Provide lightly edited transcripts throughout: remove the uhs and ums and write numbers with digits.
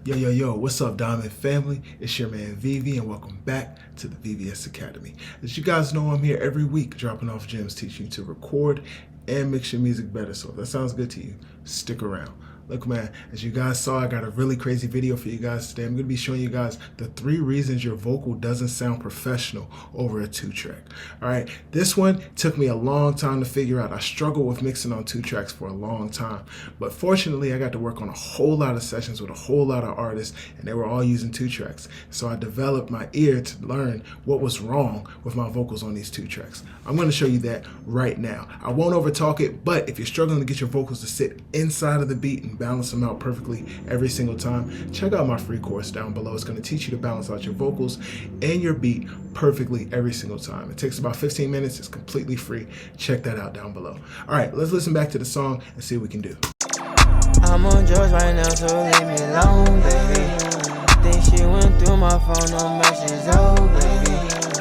Yo, what's up, Diamond family? It's your man Vivi, and welcome back to the VVS Academy. As you guys know, I'm here every week dropping off gems, teaching you to record and mix your music better. So if that sounds good to you, stick around. Look, man, as you guys saw, I got a really crazy video for you guys today. I'm going to be showing you guys the 3 reasons your vocal doesn't sound professional over a 2-track. All right, this one took me a long time to figure out. I struggled with mixing on 2 tracks for a long time, but fortunately, I got to work on a whole lot of sessions with a whole lot of artists, and they were all using 2 tracks. So I developed my ear to learn what was wrong with my vocals on these 2 tracks. I'm going to show you that right now. I won't overtalk it, but if you're struggling to get your vocals to sit inside of the beat and balance them out perfectly every single time, check out my free course down below. It's going to teach you to balance out your vocals and your beat perfectly every single time. It takes about 15 minutes. It's completely free. Check that out down below. All right, let's listen back to the song and see what we can do. I'm on drugs right now, so leave me alone, baby. Think she went through my phone, no messages, oh, baby.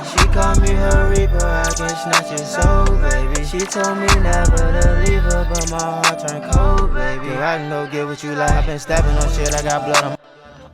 She called me her reaper, I can snatch your soul, baby. She told me never to leave her, but my heart turned cold, baby. I can go get what you like, I've been stabbing on shit, I got blood on.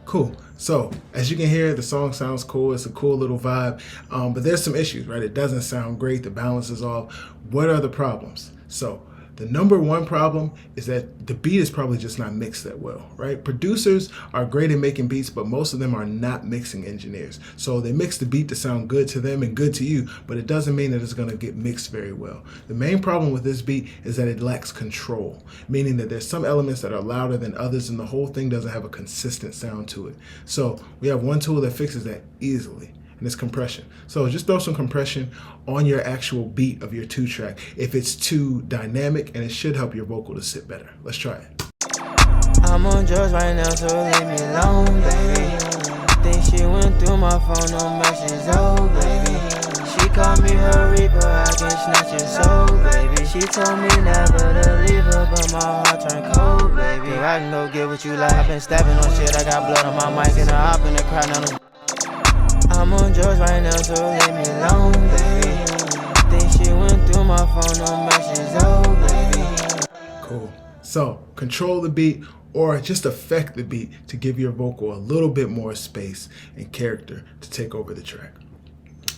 Cool. So as you can hear, the song sounds cool. It's a cool little vibe, but there's some issues, right? It doesn't sound great. The balance is off. What are the problems? So the number one problem is that the beat is probably just not mixed that well, right? Producers are great at making beats, but most of them are not mixing engineers. So they mix the beat to sound good to them and good to you, but it doesn't mean that it's going to get mixed very well. The main problem with this beat is that it lacks control, meaning that there's some elements that are louder than others and the whole thing doesn't have a consistent sound to it. So we have one tool that fixes that easily, and it's compression. So just throw some compression on your actual beat of your 2-track if it's too dynamic, and it should help your vocal to sit better. Let's try it. I'm on drugs right now, so leave me alone, baby. Think she went through my phone, no messages, oh, baby. She called me her reaper, I can snatch your soul, baby. She told me never to leave her, but my heart turned cold, baby. I can go get what you like, I've been stabbing on shit, I got blood on my mic, and I hop in the crowd now. I'm on drugs right now, so leave me alone, baby. Think she went through my phone, no messages, oh, baby. Cool. So control the beat or just affect the beat to give your vocal a little bit more space and character to take over the track.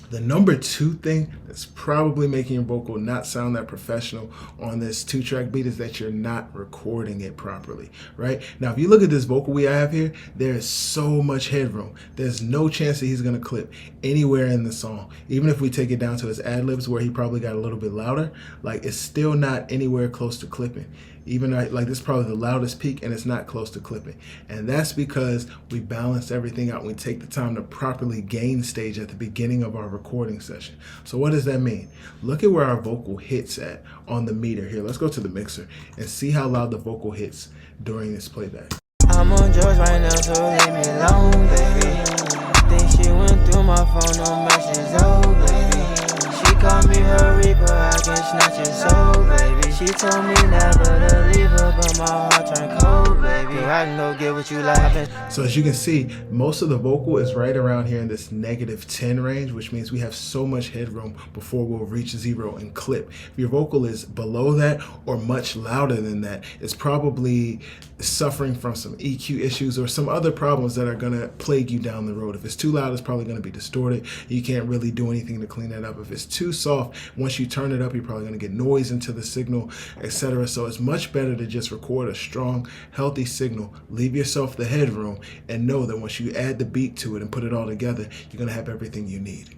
The number 2 thing that's probably making your vocal not sound that professional on this 2-track beat is that you're not recording it properly, right? Now, if you look at this vocal we have here, there is so much headroom. There's no chance that he's gonna clip anywhere in the song. Even if we take it down to his ad-libs where he probably got a little bit louder, like it's still not anywhere close to clipping. Even like this is probably the loudest peak and it's not close to clipping. And that's because we balance everything out. We take the time to properly gain stage at the beginning of our recording session. So what does that mean? Look at where our vocal hits at on the meter here. Let's go to the mixer and see how loud the vocal hits during this playback. I'm on drugs right now, so leave me alone, baby. Think she went through my phone, no messages, oh, baby. She called me her reaper, I can snatch your soul, baby. She told me never to leave her, but my heart turned cold, baby. I can go get what you like. So as you can see, most of the vocal is right around here in this -10 range, which means we have so much headroom before we'll reach 0 and clip. If your vocal is below that or much louder than that, it's probably suffering from some EQ issues or some other problems that are gonna plague you down the road. If it's too loud, it's probably gonna be distorted. You can't really do anything to clean that up. If it's too soft, once you turn it up, you're probably gonna get noise into the signal, etc. So it's much better to just record a strong, healthy signal, leave yourself the headroom, and know that once you add the beat to it and put it all together, you're gonna have everything you need.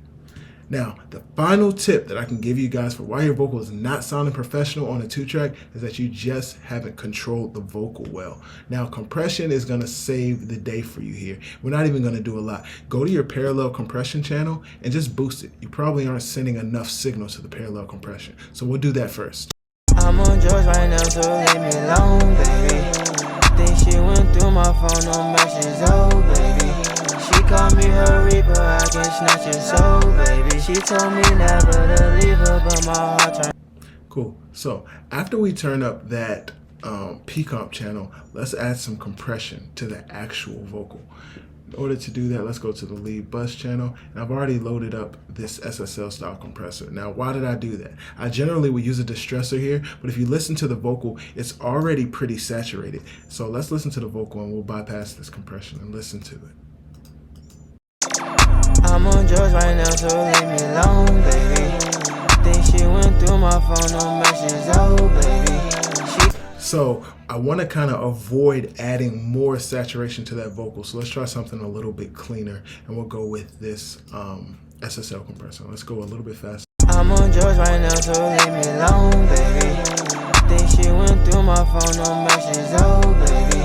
Now, the final tip that I can give you guys for why your vocal is not sounding professional on a 2-track is that you just haven't controlled the vocal well. Now, compression is gonna save the day for you here. We're not even gonna do a lot. Go to your parallel compression channel and just boost it. You probably aren't sending enough signal to the parallel compression. So we'll do that first. I'm on drugs right now, so leave me alone, baby. Think she went through my phone, no messages, oh, baby. She called me her reaper, I can snatch your soul, baby. She told me never to leave her, but my heart turned. Cool. So after we turn up that P-comp channel, let's add some compression to the actual vocal. In order to do that, let's go to the lead bus channel, and I've already loaded up this SSL style compressor. Now, why did I do that? I generally would use a distressor here, but if you listen to the vocal, it's already pretty saturated. So let's listen to the vocal and we'll bypass this compression and listen to it. I'm on drugs right now, so leave me alone, baby. Think she went through my phone, no messages, oh baby. So I want to kind of avoid adding more saturation to that vocal. So let's try something a little bit cleaner, and we'll go with this SSL compressor. Let's go a little bit faster. I'm on drugs right now, so leave me alone, baby. Think she went through my phone, no messages, oh baby.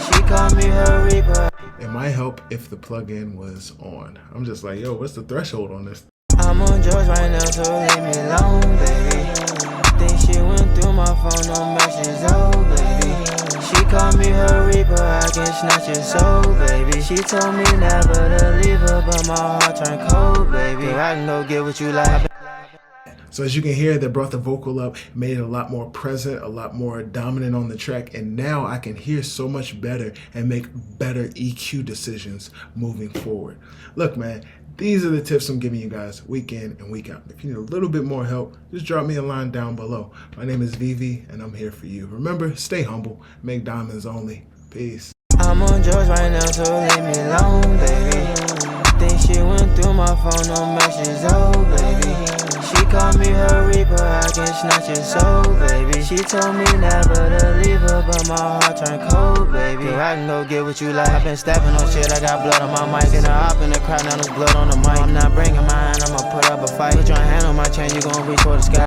She called me her reaper. It might help if the plugin was on. I'm just like, yo, what's the threshold on this? I'm on drugs right now, so leave me alone, baby. Think she went through my phone, no messages, oh baby. She called me her reaper, I can snatch your soul, baby. She told me never to leave her, but my heart turned cold, baby. I can go get what you like. So as you can hear, they brought the vocal up, made it a lot more present, a lot more dominant on the track, and now I can hear so much better and make better EQ decisions moving forward. Look, man, these are the tips I'm giving you guys week in and week out. If you need a little bit more help, just drop me a line down below. My name is Vivi, and I'm here for you. Remember, stay humble, make diamonds only. Peace. I'm on drugs right now, so leave me alone, baby. Think she went through my phone, no messages, oh baby. She called me her reaper, I can snatch your soul, baby. She told me never to leave her, but my heart turned cold, baby. I can go get what you like. I've been stepping on shit, I got blood on my mic. And I hop in the crowd, now there's blood on the mic. I'm not bringing mine, I'ma put up a fight. Put your hand on my chain, you gon' reach for the sky.